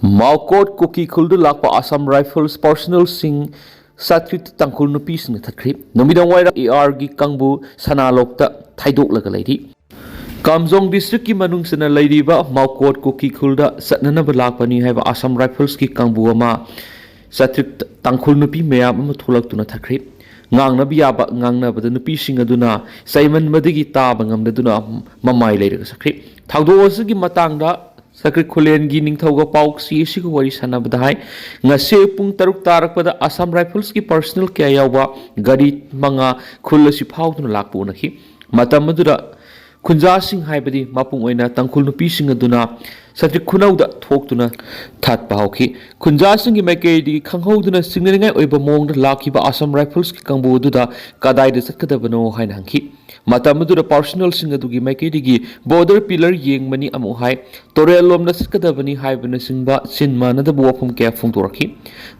Maukot Kuki Khuldu Lakpa Assam Rifles Personal Sing Satrit Tangkhul nupi sing thatkri numidang waira AR gi kangbu sanalokta thaidok laga leidi Kamjong district ki manung sena leidiba Maukot Kuki Khulda satnana balakpani haiba Assam Rifles ki kangbu ama Satrit Tangkhul nupi mayam ama thulaktuna thatkri ngang na biyaba ngang na bada nupi sing aduna Simon madigi taba ngamdaduna mamai leiraga sakri thagdo asigi matangda Sakri Khulen gi ningthauga pauk si asiga wari sanabada hai ngase pung taruk tarakpada Assam Rifles ki personal kya yawba gari manga khul asi phauduna lakpu nakhi matam adura khunja sing haibadi mapung oina tangkhul nupi sing aduna Satri khunauda thoktuna that pahauki khunja sing gi maikei di khanghauduna singningai oiba mongda lakhiba Assam Rifles ki kangbu duda kadai da sakadabano haina hangki matam adura personal sing adugi maikei digi border pillar yengmani amu hai torel lomna sakadabani haibana singba sinmana da buwapum kya phungtorakhi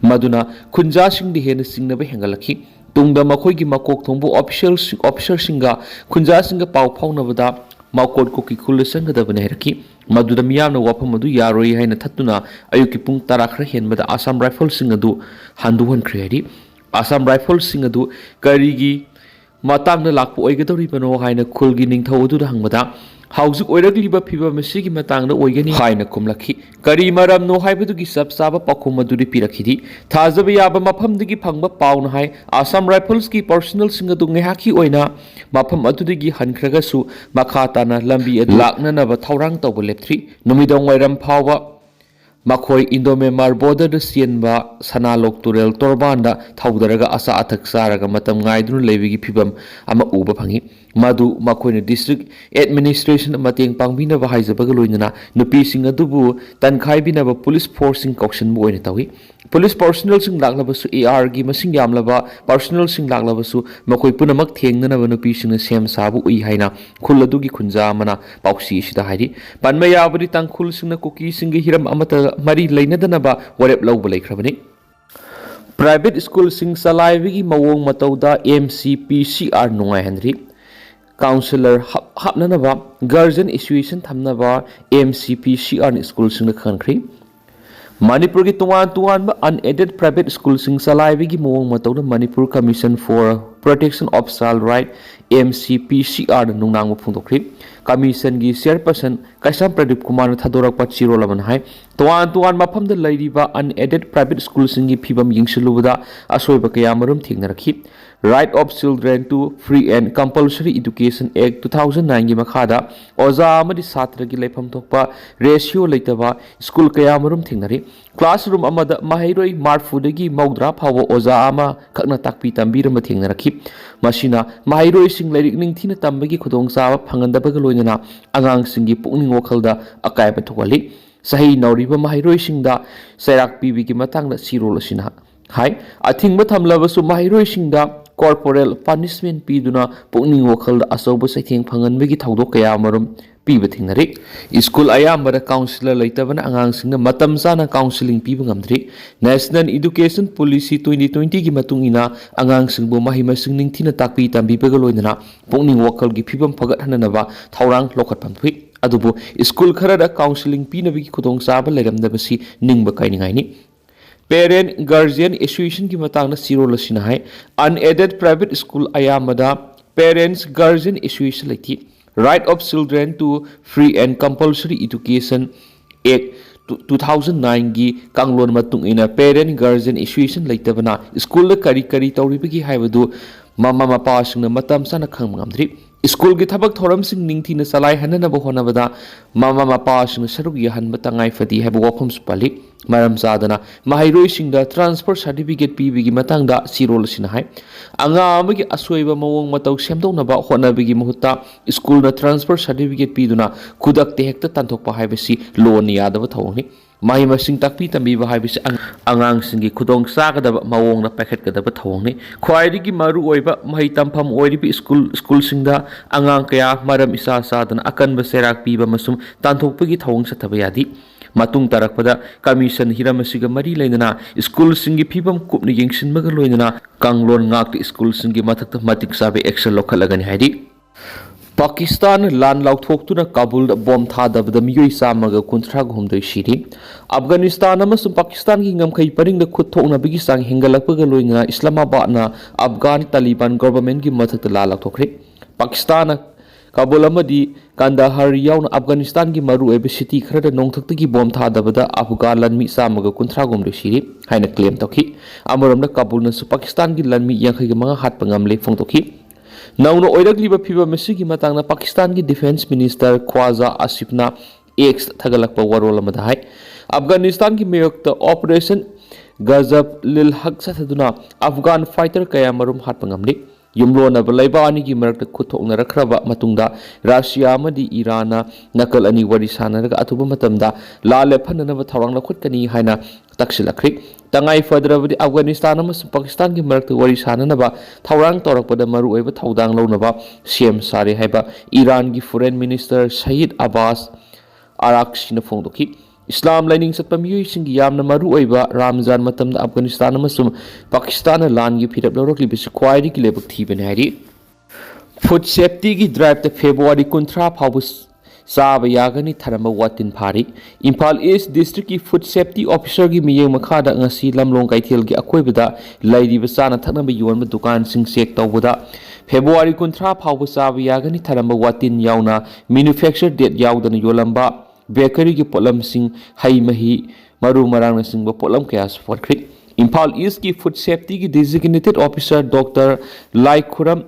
maduna khunja sing di hena singnaba hengalakhi tungda makhoi gi makok thongbu officer singa khunja singa pau phaunabada Maukot Kuki Khul sangadabani hairaki maduda miyamna wafam adu yaroi haina thattuna ayuki pung tara khra henbada Assam Rifles sing adu handuhan khriari Assam Rifles sing adu karigi matangna lakpu oigadoribano haina khulgi ningthau adu hangmada hausuk oiragliba phiba masigi matangna oigani haina kumlakhi kari maram no haibadugi sab saba pakhum aduri pirakhidi thajaba yaba mafamdigi phangba pauna hai Assam Rifles ki personal sing adu ngehaki oina mafam adudigi hankhraga su makha tana lambi lakna na ba thaurang tawba lepthri numidong wairam phawba makhoi Indo-Myanmar border da sienba sanalok turel torbanda thaudaraga asa athak saraga matam ngaidunu leibigi phibam ama uba phangi madu makhoi district administration mateng pangbina ba haijabaga loinana nupi sing adubu tankhaibina ba police force sing kaution bo oina tawi police personnel sing laklabasu AR gi masing yamlaba personnel sing laklabasu makhoi punamak thengnana ba nupi sing sem sabu ui haina khul adugi khunja mana pausi sida hairi panmaya abri tangkhul sing na kuki sing gi hiram amata mari leinadana ba warep lawba laikhrabani private school sing salaibigi mawong matauda MCPCR nungai henri counselor hapnanaba guardian association thamnaba MCPCR school sing na khankhri Manipur ki tuan ba unaided private school sing salaibigi mawong matauda Manipur Commission for Protection of Child Right MCPCR Nungdang phungtokri commission gi chairperson Kaisam Pradeep Kumar thadorak pa chiro laman hai tuan mafam da lairiba unaided private school sing gi phibam yingsilubada asoiba kayamarum thingnarakhi Right of Children to Free and Compulsory Education Act 2009 gi makhada oza amadi satra gi lepham thokpa ratio leitaba school kayamarum thingnari classroom amada mahairoi marfudagi maudra phawo oza ama khakna takpi tambirama thingnarakhi masina mahairoi sing lairik ningthina tambagi khudong chaba phangandabaga loinana angang singi pukning wakhalda akaiba thokali sahi nauriba mahairoi singda sairak pibi gi matangda sirol asina hai athingba thamlabasu mahairoi singda corporal punishment piduna pukning wakhalda asoba saitheng phanganbagi thaudok kaya marum piba thingnari school ayambara counselor leitabana angang singna matam sana counseling piba ngamdri National Education Policy 2020 gi matungina angang singbo mahima singning thina takpi tambibaga loinana pukning wakhal gi phibam phagat hananaba thaurang lokhat pamthui adubu school kharada counseling pinabigi khudong chaba leiramdabasi ningba kainingai ni Parent Guardian Association ki matangna siro lasina hai unaided private school ayamada Parents Guardian Association laithi Right of Children to Free and Compulsory Education Act 2009 gi kanglon matung ina Parent Guardian Association laitabana school da kari tawribagi haibadu mama mapa singna matam sana khangmamdri school gi thabak thoram sing ningthina salai hanana ba honabada mama mapa sing saruk yahan batangai fadi haibu wafam supali maram sadana mahairoi singda transfer certificate pibigi matangda sirol sina hai anga amagi asoiba mawong matau semdona ba honabigi muhutta school na transfer certificate piduna kudak te hekta tanthokpa haibasi loan yadaba thawni mai masing takpi tambi ba haibasi angang singi khudong sagadaba mawong na packet kadaba thawni khwairigi maru oiba mai tampham oiribi school singda angang kaya maram isa sadana akan ba serak piba masum tanthokpagi thawong sathaba yadi matung tarakpada commission hiramasiga mari leinana school singi phibam kupni yengsinmaga loinana kanglon ngak school singi mathakta matik sabe action lokhalagani haidi Pakistan लान लाउथोक्तुना Kabul bomb थादबदा मियोई चामगा कुंथ्रा गुमदई सिरी अफगानिस्तान अमसुं पाकिस्तान की ngमखै परिंग खुद थोकनबगी सांग हेंगलकपगा लोइना इस्लामाबाद अफगान तालिबान गवर्नमेंट की मथक लान लाउथोखरे पाकिस्तान काबुल अमदी कंदाहार याउना अफगानिस्तान की मरुएब सिटी खरदा नोंथक्तगी बॉम थादबदा अफगान लनमी चामगा कुंथ्रा गुमदई सिरी हाइना क्लेम तौखि अमरमदा काबुलनसु पाकिस्तान की लनमी यांखैग मंगा हातपा ngamle फोंगतोखि नौनो ओइरकलिबा फिबम मसिगी मतांगना पाकिस्तान की डिफेंस मिनिस्टर ख्वाजा आसिफना एक्स थगलकपा वरोल अमदा हाय अफगानिस्तान की मयोक्ता ऑपरेशन गजब लिल हक सथदुना अफगान फाइटर कया मरुम हातपा ngamli युमलोनब लैबानी की मरक्ता खुथोकनरख्रबा मतुंगदा रशिया अमदी ईरान नकल अनि वरी सानरगा अथुबा मतमदा लाले फननब थौरांग लखुटकनी हाइना तक्सिलखरि तंगाई फदरबदी अफगानिस्तान अमसुं पाकिस्तान की मरक्ता वरी साननबा थौरांग तौरकपदा मरु ओइबा थौदांग लौनबा सेम सारे हाइबा ईरान की फॉरेन मिनिस्टर सईद अब्बास अराक्सीना फोंदोखि इस्लाम लाइनिंग सत्पा मियोइसिंगी यामना मरु ओइबा रमजान मतमदा अफगानिस्तान अमसुं पाकिस्तान लान की फिरप लौरकलिबिसु ख्वाइदगी की लेबक थीबने हाइरि फूड सेफ्टी की ड्राइव ता फेब्रुआरी 30 फाउब चाब यागनी थरम वातिन फारी इम्फाल ईस्ट डिस्ट्रिक्ट की फूड सेफ्टी ऑफिसर की मियेंग मखादा ngasi lamlong kaithel की अकोइबदा लैरिबा चाना थकनब योनब दुकान सिंग चेक तौबदा फेब्रुआरी 30 फाउब चाब यागनी थरम वातिन याउना मैन्युफैक्चर डेट याउदन योलंबा बेकरी की पोलम सिंह हई मही मरु मरांग सिंह पोलम कया सफरख्रि इम्फाल ईस्ट की फूड सेफ्टी की designated officer doctor Laikhuram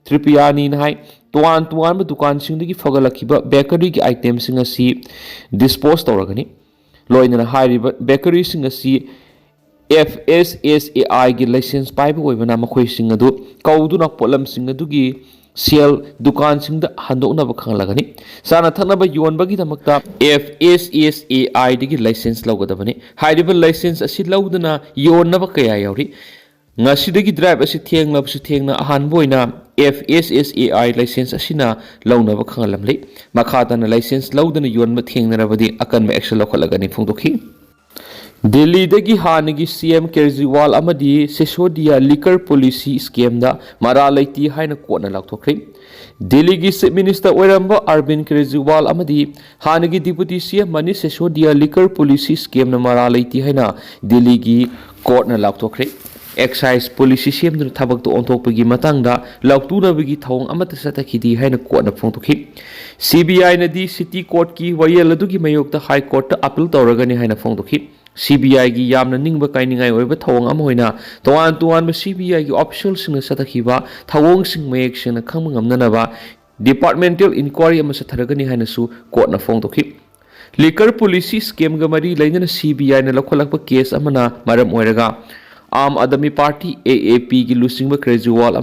Tripiyani नाय तोआन तोआन दुकान सिंह फगलखिबा बेकरी की आइटम सिंह असी डिस्पोज तौरगनी लोइनना हाइरिबा बेकरी सिंह असी FSSAI की लाइसेंस पाइबा ओइबना मखोइ सिंह अदु कौदुना पोलम सिंह अदुगी सेल दुकान सिंह हंदोनब खंगलगनी साना थनब योनबगी दमकता FSSAI की लाइसेंस लौगदबनी हाइरिबा लाइसेंस असी लौदना योनब कया यावरी ngasi drive asi thenglabu thengna ahanbo ina FSSAI license asina launaba khangalamle makhadana license laudana yonba thengnarabadi akanba action lokhalagani phongdokhi Delhi dagi hanagi CM Kejriwal amadi Sisodia liquor policy scam da mara laiti haina kona lakthokre Delhi gi Chief Minister oiramba Arvind Kejriwal amadi hanagi deputy CM Manish Sisodia liquor policy scam na mara laiti haina Delhi gi court na lakthokre Excise policy सेमदुना थबक ओंथोकपगी मतंगदा लाउतुनबगी थौंग अमत सतखिदी हाइना कोर्टना फोंथोखि CBI नदी city court की वयल अदुगी मयोक्ता high court appeal तौरगनी हाइना फोंथोखि CBI की यामना निंगबा काइनिंगाई ओइबा थौंग अम होइना तोआन तोआन CBI की official सिंग सतखिबा थौंग सिंग मयेक सिंग खंग ngamnanaba departmental inquiry ama satharagani haina su कोर्टना फोंथोखि liquor policy scam ga mari lainana CBI na lokholakpa case amana maram oiraga आम आदमी party AAP की लुसिंग केजरीवाल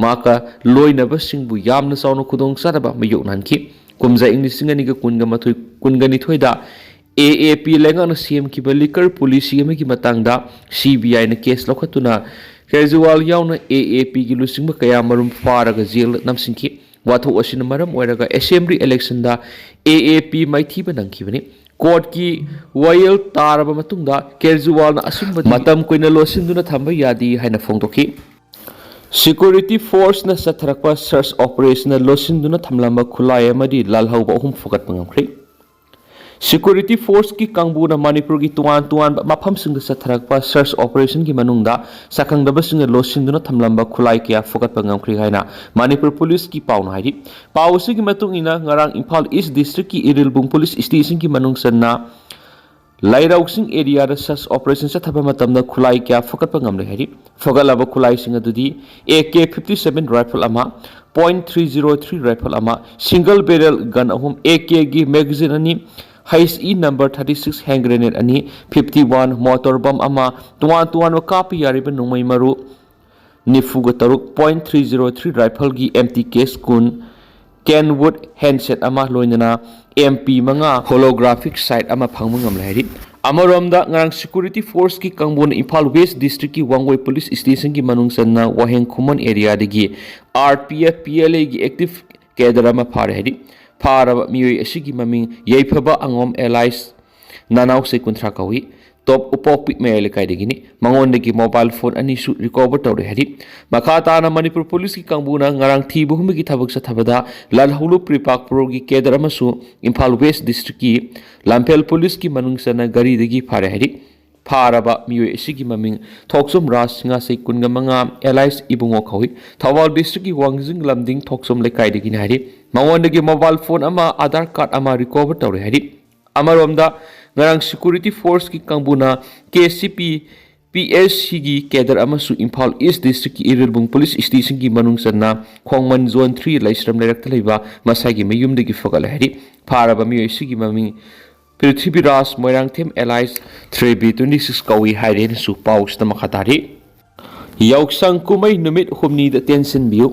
माका लोइनब सिंगबु यामना चाउना खुदोंग चादबा मयोगनानखि कुमजा इंग लिसिंग अनिगा कुनगनिथोइदा AAP लेंगाना सेमखिबा liquor policy अमगी मतंगदा CBI ना case लौखतुना Kejriwal याउना AAP की लुसिंग कया मरुम फारगा जेल नमसिंखि वाथो असिन मरम ओइरगा असेंबली इलेक्शन दा AAP माइथीबा नंखिबनि कोर्ट की वयल तारब मतुंगदा केजरीवाल असुंब मतम कोइना लोसिंदुना थंबा यादी हाइना फोंदोखि सिक्योरिटी फोर्स न सथरकपा सर्च ऑपरेशन लोसिंदुना थमलंबा खुलाय अमदी लालहौबा अहुम फुगत पंगमख्रि सिक्योरिटी फोर्स की कांगबुना मणिपुर की तुआन तुआन मफम सिंग सथरकपा सर्च ऑपरेशन की मनुंगदा सखंगदब सिंग लोसिंदुना थमलंबा खुलाय किया फुगत पंगमख्रि हाइना मणिपुर पुलिस की पाउन हाइरि पाउसी की मतुंगिना ngarang इम्फाल ईस्ट डिस्ट्रिक्ट की इरिलबुंग पुलिस स्टेशन की मनुंगसना लाइराउसिंग एरिया दा सर्च ऑपरेशन सथबा मतमदा खुलाय किया फुगत पंगमले हाइरि फगलबा खुलाय सिंग अदुदी AK-57 राइफल अमा .303 राइफल अमा सिंगल बैरल गन अहुम AK की मैगजीन अनि HE number 36 hand grenade ani 51 motor bomb ama tuan kapi yariba nungmai maru nifuga taruk .303 rifle gi empty case kun Kenwood handset ama loinana MP manga holographic sight ama phangmangam lahiri amaromda ngarang security force ki kangbon Imphal West district ki Wangwei police station ki manung sanna Waheng Khuman area dagi RPF PLA gi active cadre ama phare hari फारब मियोई असिगी ममिंग येफबा Angom Alice नानाउ से कुंथ्रा कवी top upok me lekai degini mangon degi mobile phone ani su recover tawre hari makha ta na Manipur police ki kangbuna ngarang thi bu humi ki thabak sa thabada lal hulu pripak pro gi kedar amasu Imphal West district ki Lampel police ki manung sana gari degi phare hari Paraba miyo isigi maming Thoksom Ras nga say kunga mga allies ibungo kawi Thawal district ki Wangjing Lamding Thoksom lekai degi hari mangon degi mobile phone ama Aadhaar card ama recover tawre hari Amaromda ngarang security force ki kangbuna KCP PSCG kedar amasu Imphal East district ki Irilbung police station ki manung sanna Khongman zone 3 laisram lerak thalaiba masagi mayum degi fagal hari Paraba miyo isigi maming Prithibiraj Moirangthem Allies 3B26 kawi hairen su paus na makatari Yauksang kumay numit humni da tension biu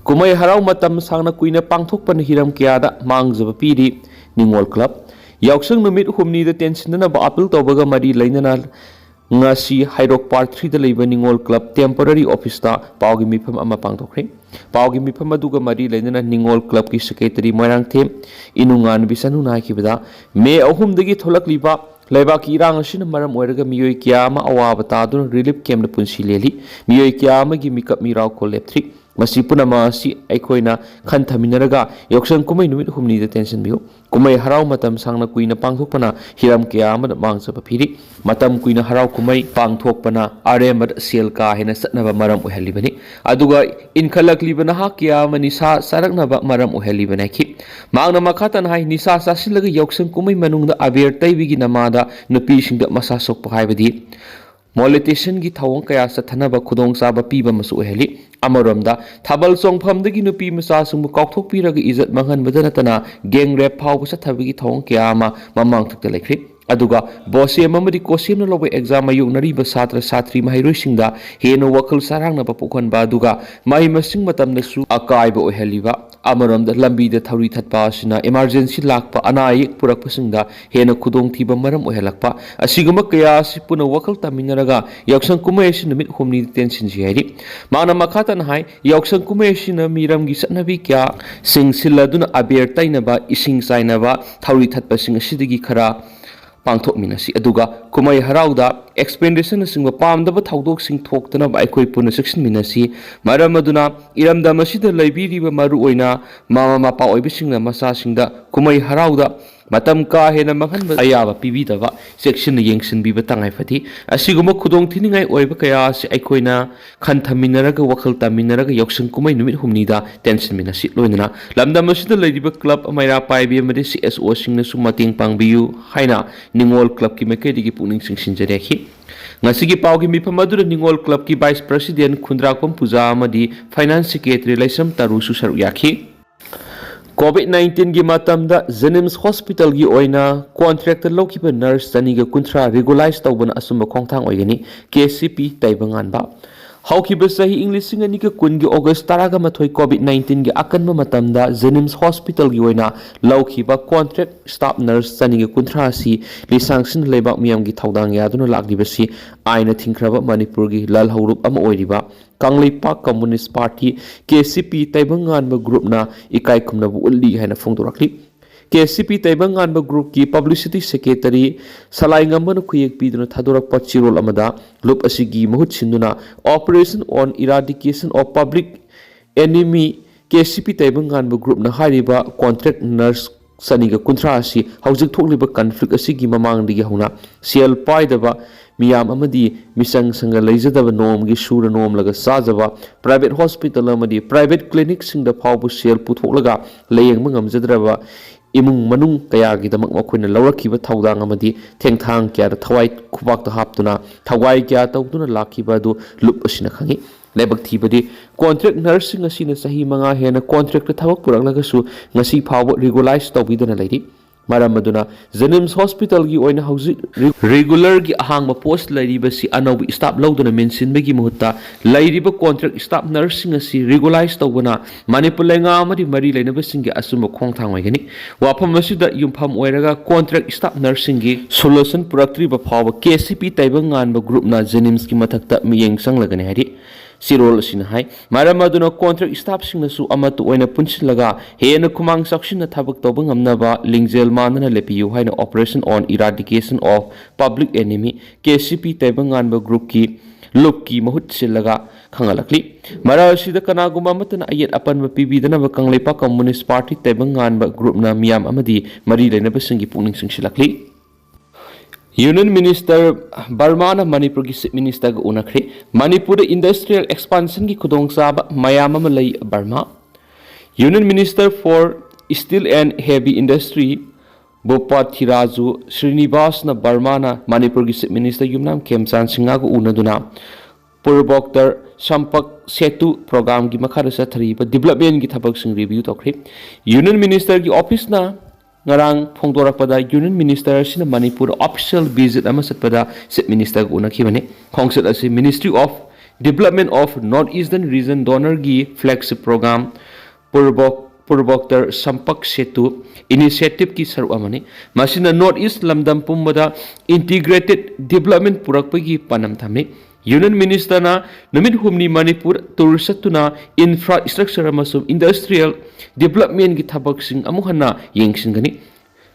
kumay haraw matam sang na kuina pangthok pan hiram kya da mangjaba piri Ningol Club Yauksang numit humni da tension na ba apil tawbaga mari lainana ngasi Hairok Part 3 da leiba Ningol Club temporary office ta pawgi mifam ama pangthokre pawgi mifam aduga mari lainana Ningol Club ki secretary Moirangthem inungan bisanu na kibada me ahum dagi tholak liba laiba ki rang asina maram oiraga miyoi kya ma awaba ta dun relief camp na punsi leli miyoi kya ma gi mikap miraw ko lepthri masi punama si aikoina khanthaminaraga yoksang kumai numit humni da tension biu kumai haraw matam sangna kuina pangthokpana hiram kya ma mangsa phiri matam kuina haraw kumai pangthokpana aremat sel ka hena satnaba maram ohalibani aduga inkhalak libana ha kya ma nisa saraknaba maram ohalibana ki mangna makhatan hai nisa sasilaga yoksang kumai manungda aber taibigi namada nupi singda masa sokpa haibadi molestation gi thawong kaya sa thanaba khudong chaba piba masu oheli amaromda thabal songpham dagi nupi masa sungbu kaukthok piraga izat manghan badana tana gang rape phawbu sa thabigi thawong kaya ma mamang thukta lekhri aduga bosem amadi kosem na lobe exam ayuk nari ba satra satri mahairoi singda heno wakal sarang na papukhan ba aduga mai masing matam na su akai ba oheliba amaram da lambi da thauri thatpa sina emergency lakpa anayik purak pasingda hena khudong thiba maram ohelakpa asiguma kaya si puna wakal taminaraga yaksang kumai sin numit humni tension ji hairi mana makhatan hai yaksang kumai sin miram gi satnabi kya singsil aduna aber tainaba ising sainaba thauri thatpa sing asidigi khara pangthok minasi aduga kumai harawda expenditure na singba pamdaba thaudok sing thoktana ba aikoi puna section minasi maram aduna iramda masida laibiri ba maru oina mama mapa oibisingna masa singda kumai harawda matam ka hena manghan ayaba pibi daba section yengsin biba tangai fati asiguma khudong thiningai oiba kaya si aikoina khanthaminaraga wakal taminaraga yoksang kumai numit humni da tension minasi loinana lamda masida laidiba club amaira paibi amade CSO singna su mating pangbiu haina Ningol Club ki makai digi puning sing sinjareki ngasigi pawgi mifam adura Ningol Club ki vice president Khundrakpam Puja amadi finance secretary laisam taru su saru yakhi COVID-19 gi matamda Jenims Hospital gi oina contractor lokiba nurse taniga kuntra regularize tawbana asumba khongthang oigani KCP taibangan ba haukiba sahi English singani ka kungi August taraga mathoi COVID-19 gi akanma matamda Jenims Hospital gi oina laukiba contract staff nurse taniga kuntra si lisangsin leibak miyam gi thaudang yaduna laklibasi aina thingkraba Manipur gi lal haurup ama oiriba Kanglaipak Communist Party KCP taibangan ba group na ikai khumna bu ulli haina phongdorakli KCP taibangan ba group ki publicity secretary salai ngambana khuyek piduna thadorak pachirol amada loop asigi mahut sinduna operation on eradication of public enemy KCP taibangan ba group na hariba contract nurse saniga kuntra asi haujik thokliba conflict asigi mamang digi hauna sel paidaba miyam amadi misang sanga leijadaba nom gi sura nom laga sajaba private hospital amadi private clinic sing da phawbu sel puthoklaga leyeng mangamjadraba imung manung kaya gi damak makoina lawrakiba thaudang amadi thengthang kya da thawai khubak ta haptuna thawai kya tawduna lakiba du lup asina khangi lebak thibadi contract nursing asina sahi manga hena contract ta thawak puraklaga su ngasi phawbu regularize tawbidana leiri maram aduna Jenims Hospital gi oina hauji regular gi ahangba post lairiba si anobi staff lawduna mention begi muhutta lairiba contract staff nursing asi regularize tawbana Manipur lenga amadi mari lainaba singi asuma khongthang oigani wafam asida yumpham oiraga contract staff nursing gi solution puraktriba phawba KCP taibangan ba group na Jenims ki mathakta miyeng sanglagani hari Sirol asina hai maram aduna contract staff singnasu amatu oina punchilaga hena khumang saksina thabak tawba ngamnaba lingjel manana lepiyu haina operation on eradication of public enemy KCP taibanganba group ki Loubiyu mahut silaga khangalakli mara sida kanaguma matana ayet apanba pibidana ba kangleipa communist party taibanganba group na miyam amadi mari leinaba singi pungning singsilakli Union Minister Barmana Manipur ki Chief Minister ga unakre Manipur industrial expansion ki khudong chaba mayam ama lai Barma Union Minister for Steel and Heavy Industry Bopathiraju Srinivas na Barmana Manipur ki Chief Minister Yumnam Khemchan Singha ga unaduna Purvoktar Sampak Setu program ki makhara sathari ba development ki thabak sing review tokre Union Minister ki office na ngarang phongdorakpada Union Minister sina Manipur official visit ama satpada Chief Minister ga unakhibane khongset asi Ministry of Development of Northeastern Region Donor gi flagship program Purvoktar Sampak Setu initiative ki saru amane masina Northeast lamdam pumbada integrated development purakpagi panam thame Union Minister na namit humni Manipur tursatuna infrastructure amasum industrial development ki thabak sing amuhana yengsingani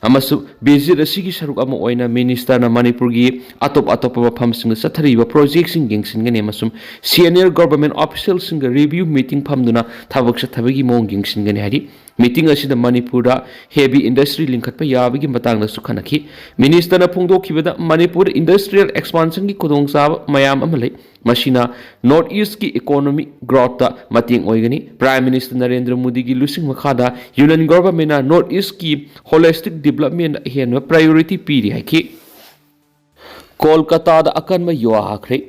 amasu visit asigi saruk amu oina minister na Manipur gi atop mafam sing sathari ba project sing yengsingani amasum senior government officials sing review meeting phamduna thabak sathabagi mong yengsingani hari meeting asida Manipur da heavy industry linkatpa yabagi matang na sukhanaki minister na phongdokhibada Manipur industrial expansion ki khudong chaba mayam amalai masina north east ki economic growth ta mating oigani prime minister Narendra Modi gi lusing makhada union government na north east ki holistic development hen priority piri haiki Kolkata da akan ma yuwa hakre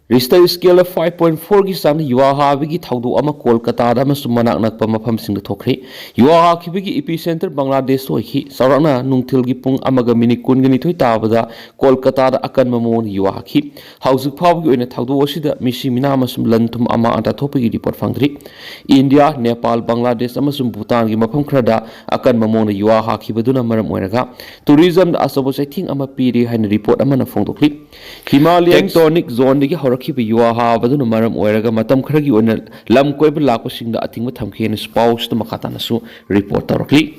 Richter scale of 5.4 ki sang yuwa habigi thaudu ama Kolkata da amasum manak nakpa mafam sing thokre yuwa hakibigi epicenter Bangladesh hoiki sarakna nungthil gi pung amaga minute kun gani thoi tabada Kolkata da akan mamon yuwa haki hausuk phawgi oina thaudu osida misi mina amasum lanthum ama anta thopigi report fangdri India Nepal Bangladesh amasum Bhutan gi mafam khrada akan mamon yuwa hakibaduna maram oiraga tourism da asobo saithing ama piri haina report ama na phongdokli Himalayan tectonic zone digi Kiba yuwa habaduna maram oiraga matam kharagi oina lam koiba lakpa singda atingba thamkhena spouse to makata nasu report tarakli